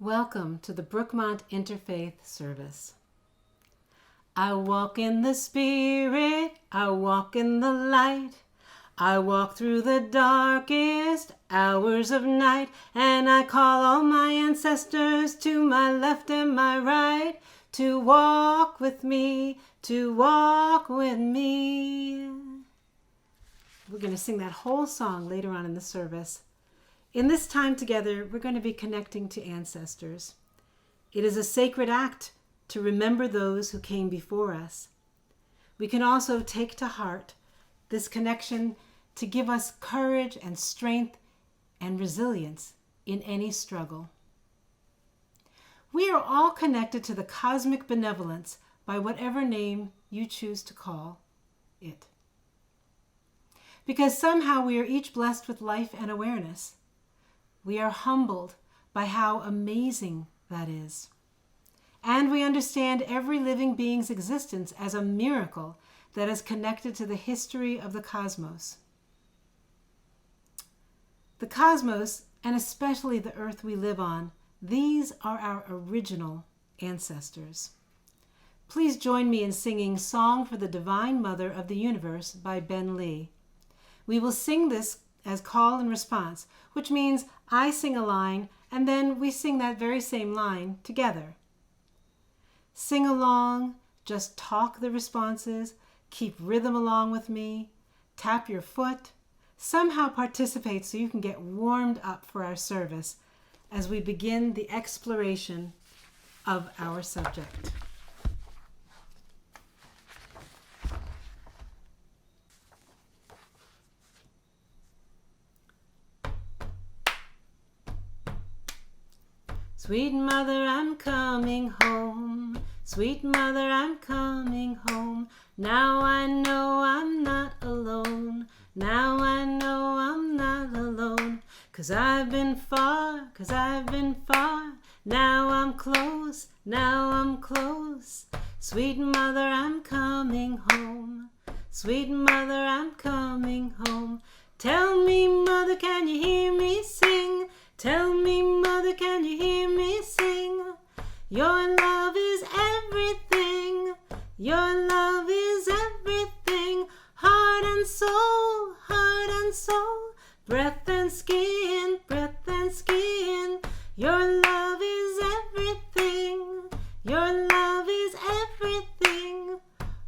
Welcome to the Brookmont Interfaith Service. I walk in the Spirit, I walk in the light. I walk through the darkest hours of night, and I call all my ancestors to my left and my right to walk with me, to walk with me. We're going to sing that whole song later on in the service. In this time together, we're going to be connecting to ancestors. It is a sacred act to remember those who came before us. We can also take to heart this connection to give us courage and strength and resilience in any struggle. We are all connected to the cosmic benevolence by whatever name you choose to call it. Because somehow we are each blessed with life and awareness. We are humbled by how amazing that is. And we understand every living being's existence as a miracle that is connected to the history of the cosmos. The cosmos, and especially the earth we live on, these are our original ancestors. Please join me in singing Song for the Divine Mother of the Universe by Ben Lee. We will sing this as call and response, which means I sing a line and then we sing that very same line together. Sing along, just talk the responses, keep rhythm along with me, tap your foot, somehow participate so you can get warmed up for our service as we begin the exploration of our subject. Sweet mother, I'm coming home. Sweet mother, I'm coming home. Now I know I'm not alone. Now I know I'm not alone. 'Cause I've been far, 'cause I've been far. Now I'm close, now I'm close. Sweet mother, I'm coming home. Sweet mother, I'm coming home. Tell me, mother, can you hear me sing? Tell me, mother, can you hear me sing? Your love is everything. Your love is everything. Heart and soul, heart and soul. Breath and skin, breath and skin. Your love is everything. Your love is everything.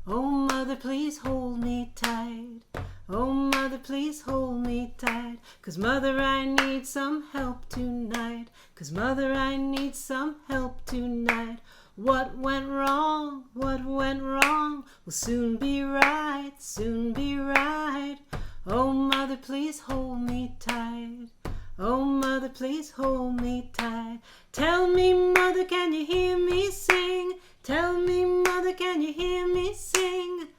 Oh, mother, please hold me tight. Oh, mother, please hold me tight. 'Cause mother, I need some help tonight. 'Cause mother, I need some help tonight. What went wrong? What went wrong? Will soon be right, soon be right. Oh, mother, please hold me tight. Oh, mother, please hold me tight. Tell me, mother, can you hear me sing? Tell me, mother, can you hear me sing?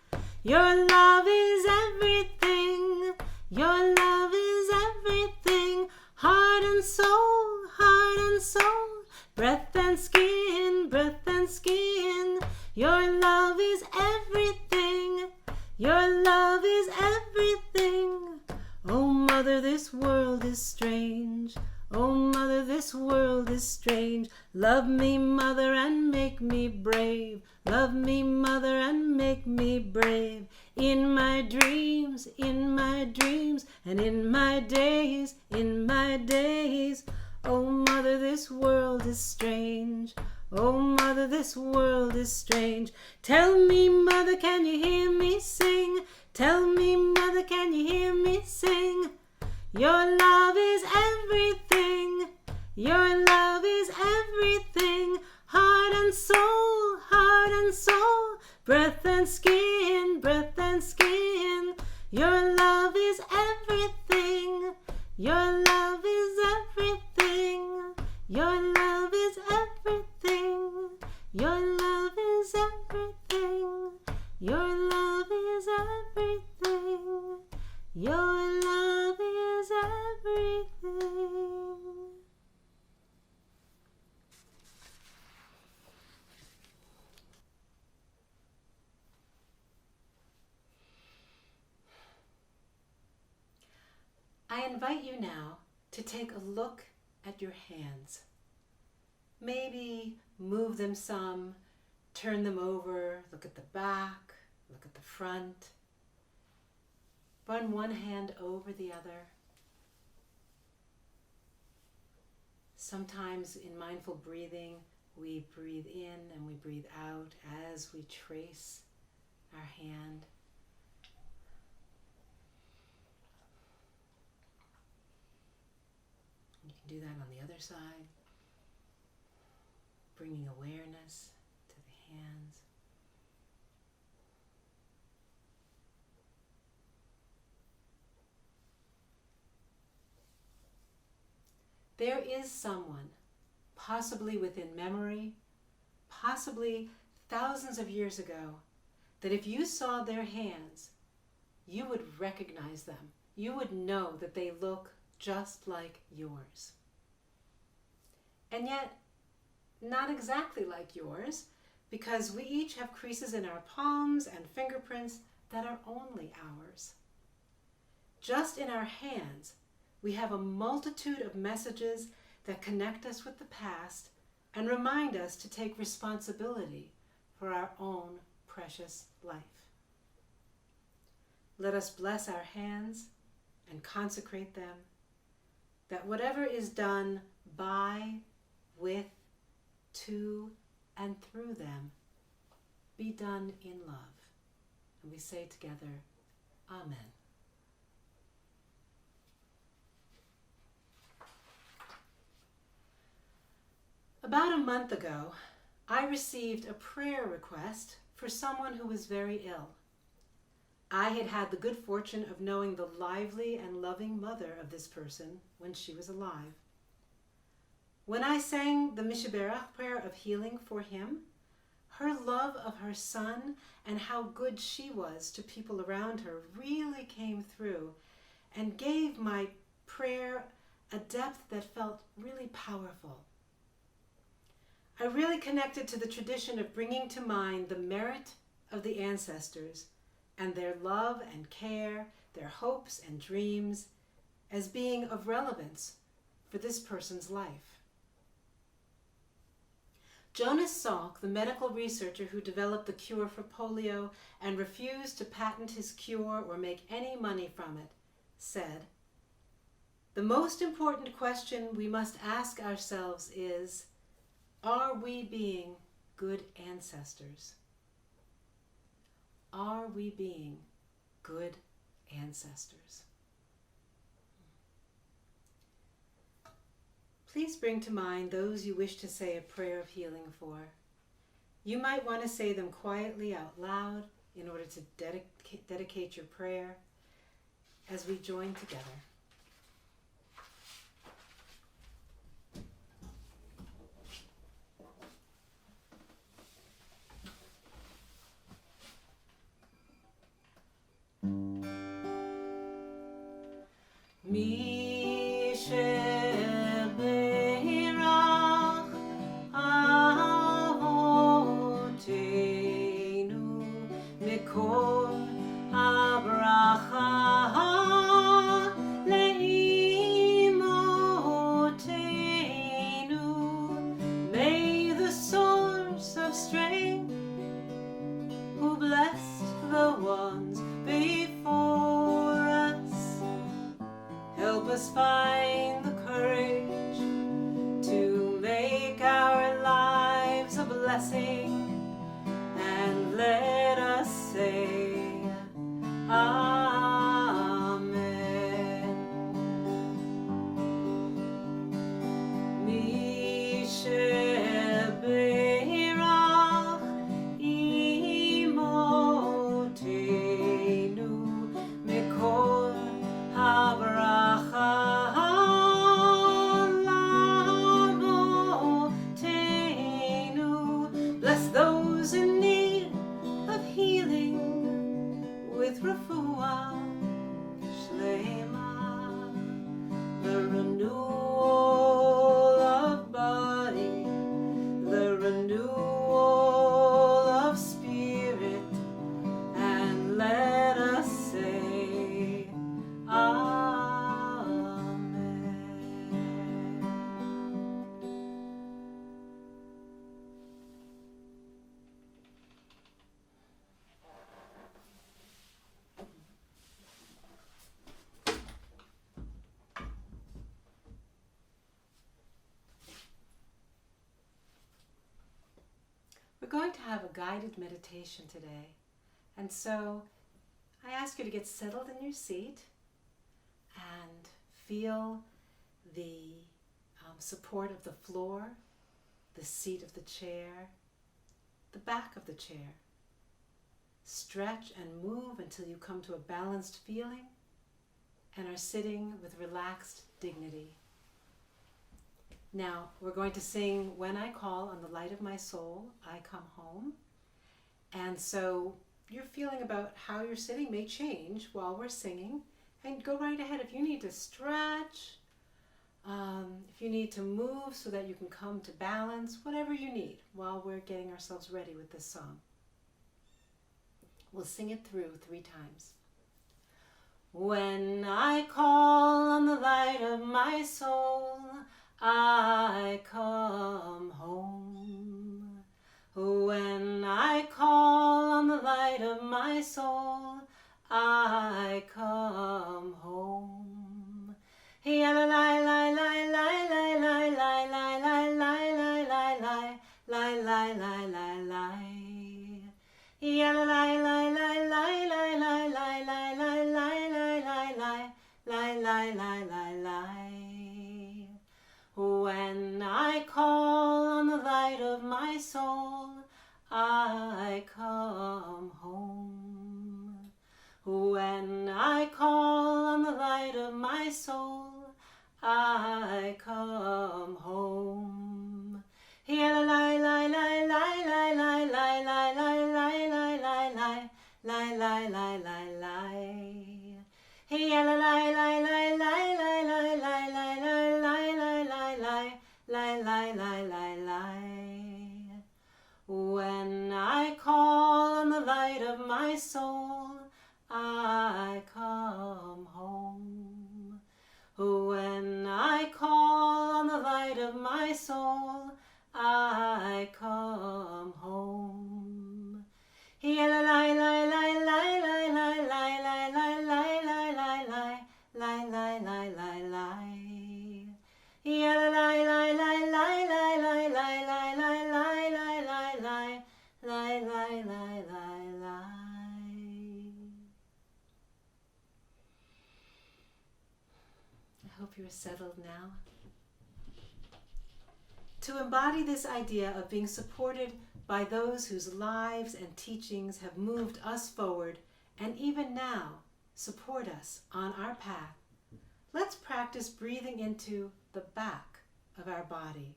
Your love is everything. Your love is everything. Heart and soul, heart and soul. Breath and skin, breath and skin. Your love is everything. Your love is everything. Oh, mother, this world is strange. Oh, mother, this world is strange. Love me, mother, and make me brave. Love me, mother, and make me brave. In my dreams, and in my days, in my days. Oh, mother, this world is strange. Oh, mother, this world is strange. Tell me, mother, can you hear me sing? Tell me, mother, can you hear me sing? Your love is everything. Your love is everything. Heart and soul, heart and soul. Breath and skin, breath and skin. Your love is everything. Your love is everything. Your love is everything. Your love is everything. Your love is everything. Your love is everything. I invite you now to take a look at your hands. maybe move them some, turn them over, look at the back, look at the front. Run one hand over the other. Sometimes in mindful breathing, we breathe in and we breathe out as we trace our hand. You can do that on the other side, bringing awareness to the hands. There is someone, possibly within memory, possibly thousands of years ago, that if you saw their hands, you would recognize them. You would know that they look just like yours. And yet, not exactly like yours, because we each have creases in our palms and fingerprints that are only ours. Just in our hands, we have a multitude of messages that connect us with the past and remind us to take responsibility for our own precious life. Let us bless our hands and consecrate them, that whatever is done by, with, to, and through them be done in love. And we say together, Amen. About a month ago, I received a prayer request for someone who was very ill. I had had the good fortune of knowing the lively and loving mother of this person when she was alive. When I sang the Mishebeirach prayer of healing for him, her love of her son and how good she was to people around her really came through and gave my prayer a depth that felt really powerful. I really connected to the tradition of bringing to mind the merit of the ancestors and their love and care, their hopes and dreams, as being of relevance for this person's life. Jonas Salk, the medical researcher who developed the cure for polio and refused to patent his cure or make any money from it, said, "The most important question we must ask ourselves is, are we being good ancestors? Are we being good ancestors?" Please bring to mind those you wish to say a prayer of healing for. You might want to say them quietly out loud in order to dedicate your prayer as we join together. Mishebeirach Avoteinu Mikol Habracha Leimotenu. May the source of strength who blessed the ones before us help us find the courage to make our lives a blessing, and let us say Amen. Mishebeirach Imotenu Mikol Habracha Lavotenu. Bless those in need, We're going to have a guided meditation today. And so I ask you to get settled in your seat and feel the support of the floor, the seat of the chair, the back of the chair. Stretch and move until you come to a balanced feeling and are sitting with relaxed dignity. Now, we're going to sing When I Call on the Light of My Soul, I Come Home. And so your feeling about how you're sitting may change while we're singing. And go right ahead. If you need to stretch, if you need to move so that you can come to balance, whatever you need while we're getting ourselves ready with this song. We'll sing it through 3 times. When I call on the light of my soul, I come home. When I call on the light of my soul, I come home. La la la la la la la la la la la la la la la la la la la la. La la la la la la la la la la la la la la la la. When I call on the light of my soul, I come home. When I call on the light of my soul, I come home. La la la la la la la la la la la la la la la la la la la. La la la la la la la la la la la la la la. When I call on the light of my soul, I come home. When I call on the light of my soul, I come home. La la la la la la la la la la la la la la la la la la la. La la la la la la la la la la la la la la la. I hope you're settled now. To embody this idea of being supported by those whose lives and teachings have moved us forward and even now support us on our path, let's practice breathing into the back of our body,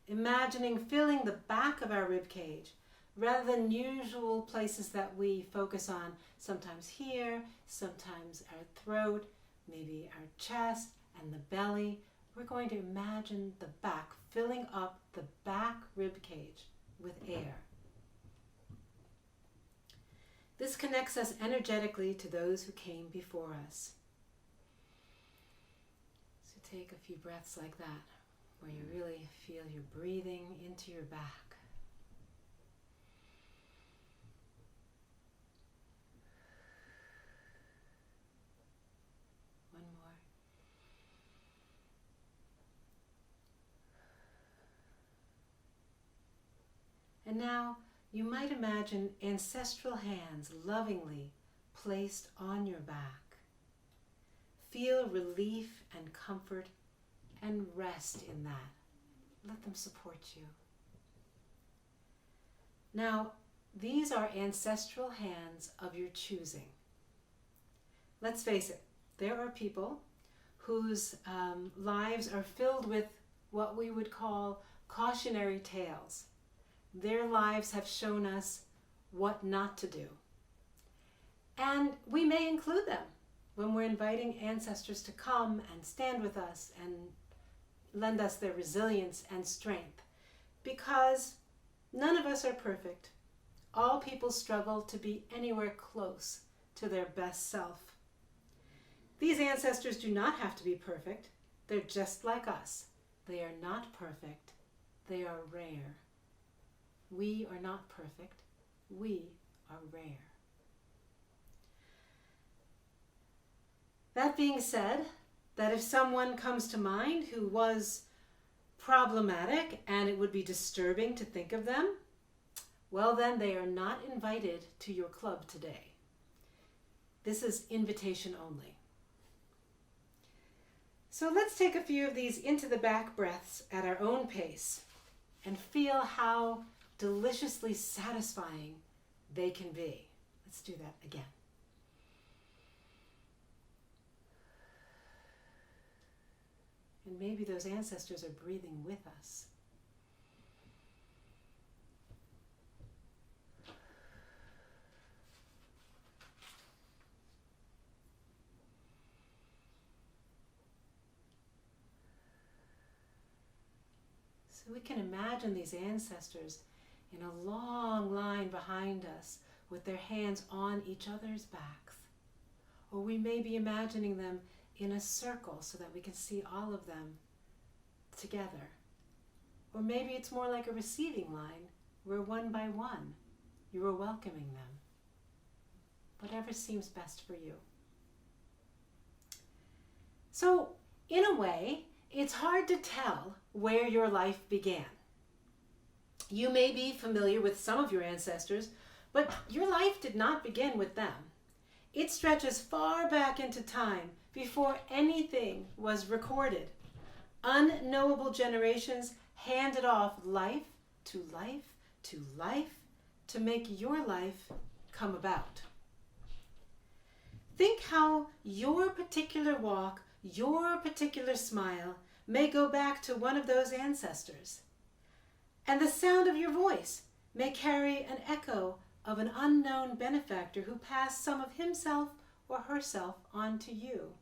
imagining filling the back of our rib cage rather than usual places that we focus on, sometimes here, sometimes our throat, maybe our chest and the belly. We're going to imagine the back, filling up the back rib cage with air. This connects us energetically to those who came before us. So take a few breaths like that, where you really feel you're breathing into your back. One more. And now you might imagine ancestral hands lovingly placed on your back. Feel relief and comfort and rest in that. Let them support you. Now, these are ancestral hands of your choosing. Let's face it, there are people whose lives are filled with what we would call cautionary tales. Their lives have shown us what not to do. And we may include them when we're inviting ancestors to come and stand with us and lend us their resilience and strength, because none of us are perfect. All people struggle to be anywhere close to their best self. These ancestors do not have to be perfect. They're just like us. They are not perfect. They are rare. We are not perfect. We are rare. That being said, that if someone comes to mind who was problematic and it would be disturbing to think of them, well then they are not invited to your club today. This is invitation only. So let's take a few of these into the back breaths at our own pace and feel how deliciously satisfying they can be. Let's do that again. And maybe those ancestors are breathing with us. So we can imagine these ancestors in a long line behind us with their hands on each other's backs. Or we may be imagining them in a circle so that we can see all of them together. Or maybe it's more like a receiving line where one by one you are welcoming them. Whatever seems best for you. So, in a way, it's hard to tell where your life began. You may be familiar with some of your ancestors, but your life did not begin with them. It stretches far back into time before anything was recorded. Unknowable generations handed off life to life to life to make your life come about. Think how your particular walk, your particular smile may go back to one of those ancestors. And the sound of your voice may carry an echo of an unknown benefactor who passed some of himself or herself on to you.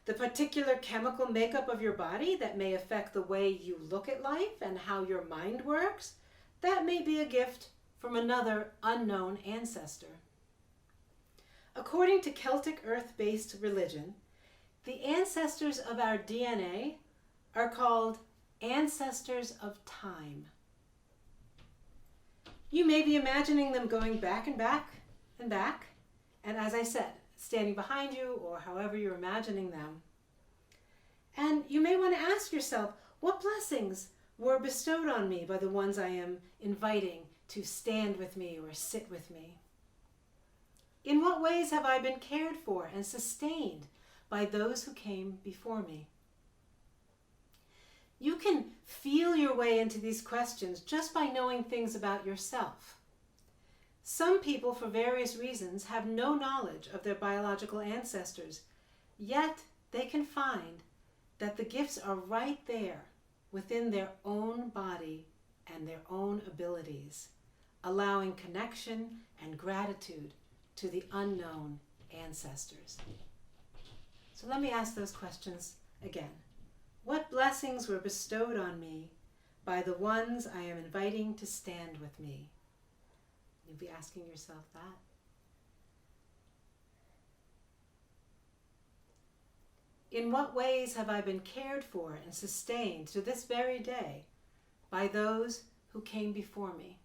The particular chemical makeup of your body that may affect the way you look at life and how your mind works, that may be a gift from another unknown ancestor. According to Celtic earth-based religion, the ancestors of our DNA are called ancestors of time. You may be imagining them going back and back and back, and as I said, standing behind you or however you're imagining them. And you may want to ask yourself, what blessings were bestowed on me by the ones I am inviting to stand with me or sit with me? In what ways have I been cared for and sustained by those who came before me? You can feel your way into these questions just by knowing things about yourself. Some people, for various reasons, have no knowledge of their biological ancestors, yet they can find that the gifts are right there within their own body and their own abilities, allowing connection and gratitude to the unknown ancestors. So let me ask those questions again. What blessings were bestowed on me by the ones I am inviting to stand with me? You'll be asking yourself that. In what ways have I been cared for and sustained to this very day by those who came before me?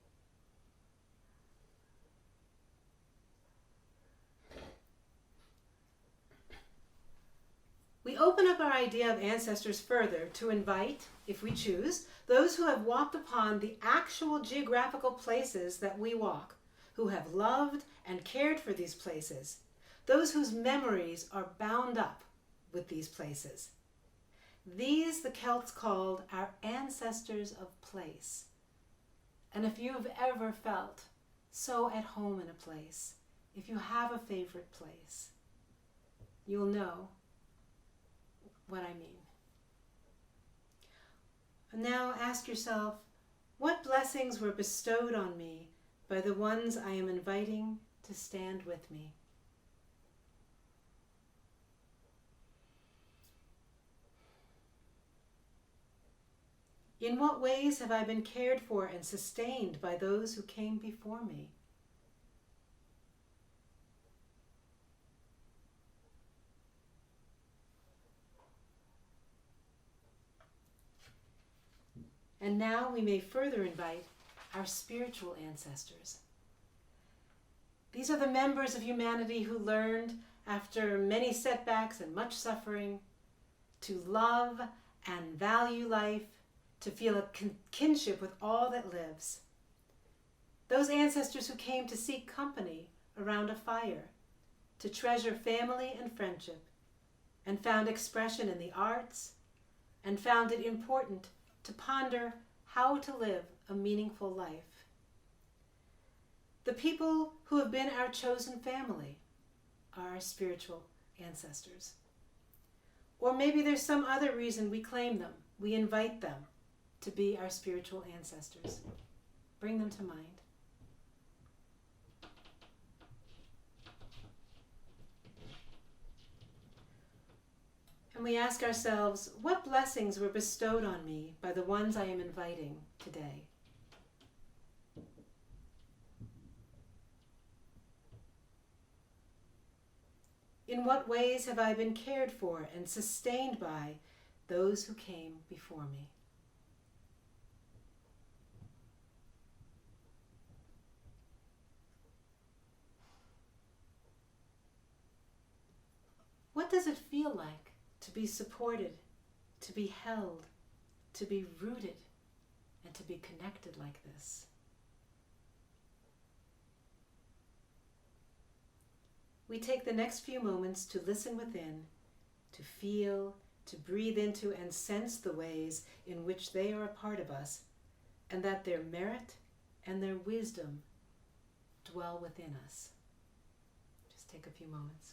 We open up our idea of ancestors further to invite, if we choose, those who have walked upon the actual geographical places that we walk, who have loved and cared for these places, those whose memories are bound up with these places. These the Celts called our ancestors of place. And if you've ever felt so at home in a place, if you have a favorite place, you'll know what I mean. And now ask yourself, what blessings were bestowed on me by the ones I am inviting to stand with me? In what ways have I been cared for and sustained by those who came before me? And now we may further invite our spiritual ancestors. These are the members of humanity who learned, after many setbacks and much suffering, to love and value life, to feel a kinship with all that lives. Those ancestors who came to seek company around a fire, to treasure family and friendship, and found expression in the arts, and found it important to ponder how to live a meaningful life. The people who have been our chosen family are our spiritual ancestors. Or maybe there's some other reason we claim them, we invite them to be our spiritual ancestors. Bring them to mind. And we ask ourselves, what blessings were bestowed on me by the ones I am inviting today? In what ways have I been cared for and sustained by those who came before me? What does it feel like to be supported, to be held, to be rooted, and to be connected like this? We take the next few moments to listen within, to feel, to breathe into and sense the ways in which they are a part of us, and that their merit and their wisdom dwell within us. Just take a few moments.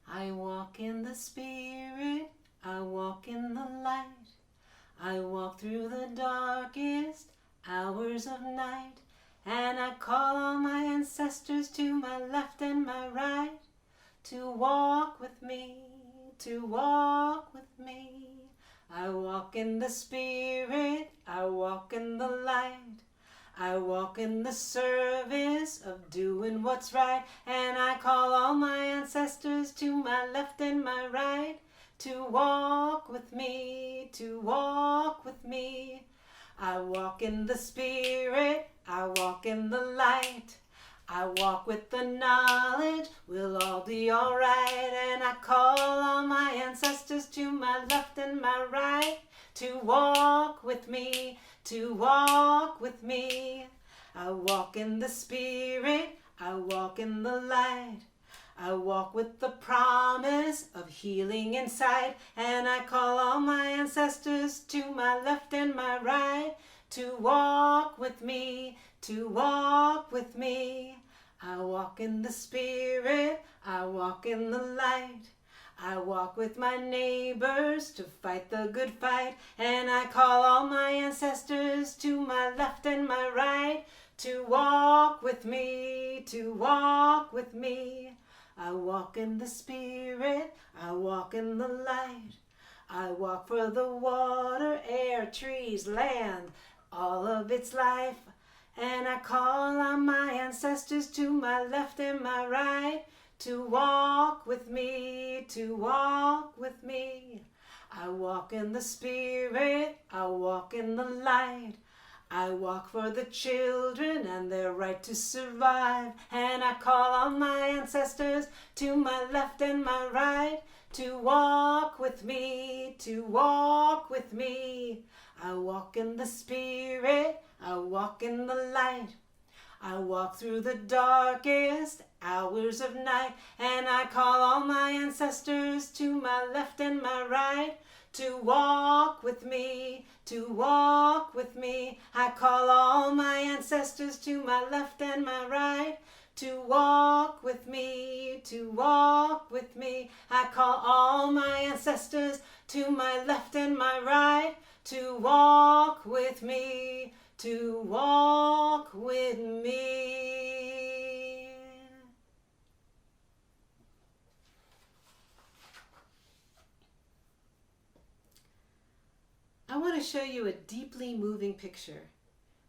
I walk in the Spirit, I walk in the light, I walk through the darkest hours of night, and I call on my ancestors to my left and my right, to walk with me, to walk with me. I walk in the Spirit, I walk in the light, I walk in the service of doing what's right, and I call all my ancestors to my left and my right, to walk with me, to walk with me. I walk in the Spirit, I walk in the light, I walk with the knowledge we'll all be alright, and I call all my ancestors to my left and my right, to walk with me, to walk with me. I walk in the Spirit, I walk in the light, I walk with the promise of healing inside, and I call all my ancestors to my left and my right, to walk with me, to walk with me. I walk in the Spirit, I walk in the light, I walk with my neighbors to fight the good fight, and I call all my ancestors to my left and my right, to walk with me, to walk with me. I walk in the Spirit, I walk in the light, I walk for the water, air, trees, land, all of its life, and I call on my ancestors to my left and my right, to walk with me, to walk with me. I walk in the Spirit, I walk in the light, I walk for the children and their right to survive, and I call on my ancestors to my left and my right, to walk with me, to walk with me. I walk in the Spirit, I walk in the light, I walk through the darkest hours of night, and I call all my ancestors to my left and my right, to walk with me, to walk with me. I call all my ancestors to my left and my right, to walk with me, to walk with me. I call all my ancestors to my left and my right, to walk with me, to walk with me. show you a deeply moving picture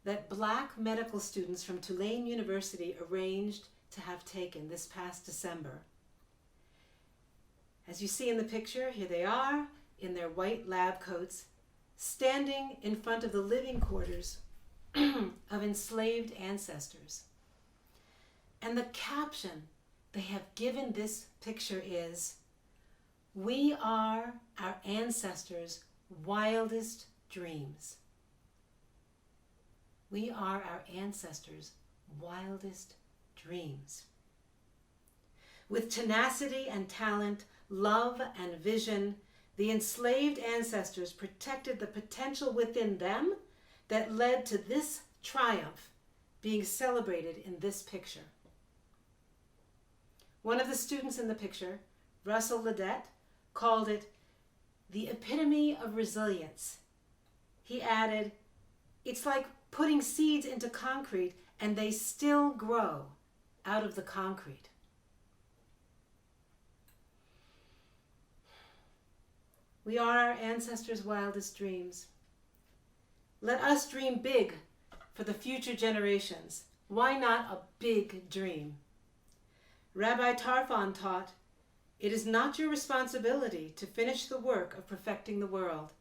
that Black medical students from Tulane University arranged to have taken this past December. As you see in the picture, here they are in their white lab coats, standing in front of the living quarters of enslaved ancestors. And the caption they have given this picture is, "We are our ancestors' wildest dreams." We are our ancestors' wildest dreams. With tenacity and talent, love and vision, the enslaved ancestors protected the potential within them that led to this triumph being celebrated in this picture. One of the students in the picture, Russell Ledette, called it the epitome of resilience. He added, "It's like putting seeds into concrete and they still grow out of the concrete." We are our ancestors' wildest dreams. Let us dream big for the future generations. Why not a big dream? Rabbi Tarfon taught, "It is not your responsibility to finish the work of perfecting the world,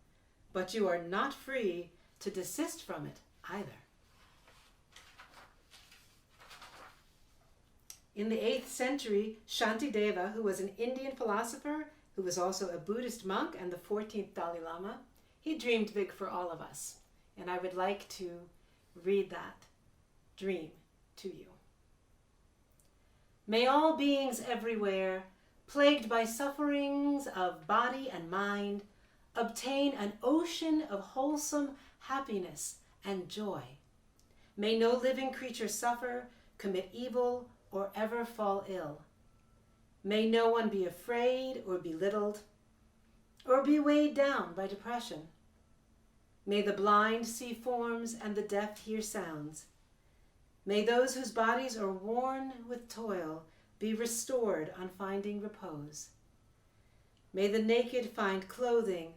but you are not free to desist from it either." In the 8th century, Shantideva, who was an Indian philosopher who was also a Buddhist monk and the 14th Dalai Lama, he dreamed big for all of us. And I would like to read that dream to you. "May all beings everywhere, plagued by sufferings of body and mind, obtain an ocean of wholesome happiness and joy. May no living creature suffer, commit evil, or ever fall ill. May no one be afraid or belittled, or be weighed down by depression. May the blind see forms and the deaf hear sounds. May those whose bodies are worn with toil be restored on finding repose. May the naked find clothing,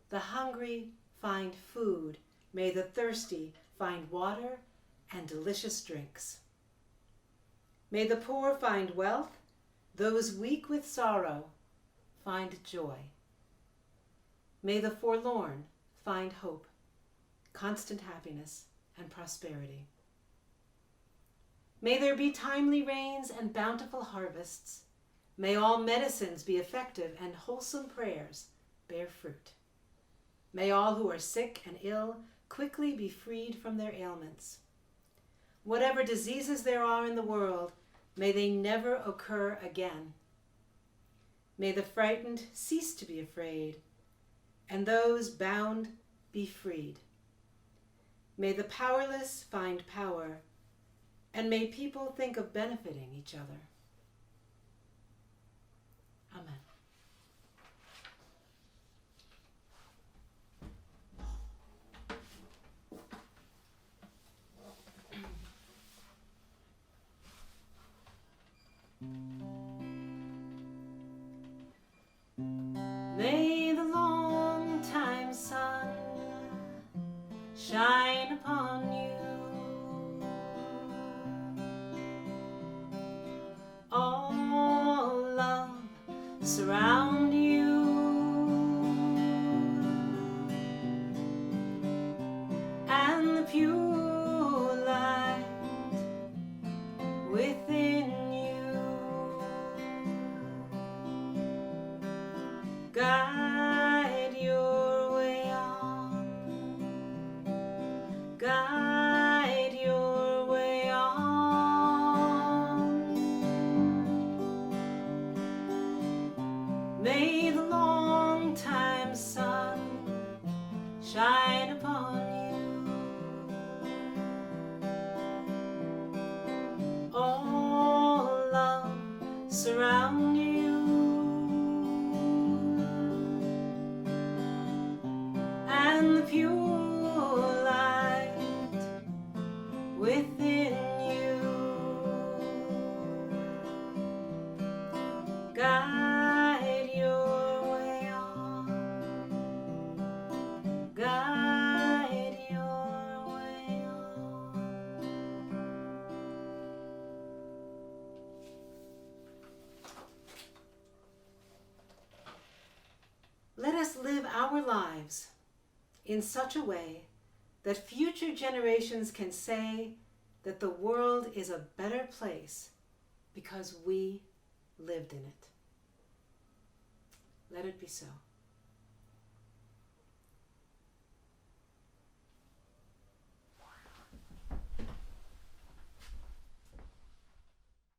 the hungry find food. May the thirsty find water and delicious drinks. May the poor find wealth, those weak with sorrow find joy. May the forlorn find hope, constant happiness, and prosperity. May there be timely rains and bountiful harvests. May all medicines be effective and wholesome prayers bear fruit. May all who are sick and ill quickly be freed from their ailments. Whatever diseases there are in the world, may they never occur again. May the frightened cease to be afraid, and those bound be freed. May the powerless find power, and may people think of benefiting each other. Amen." May the long time sun shine upon you. All love surround you. And the pure light within you guide your way on, guide your way on. May the long time sun shine upon you. All love surround you. And the pure light within you guide your way on, guide us live our lives in such a way that future generations can say that the world is a better place because we lived in it. Let it be so.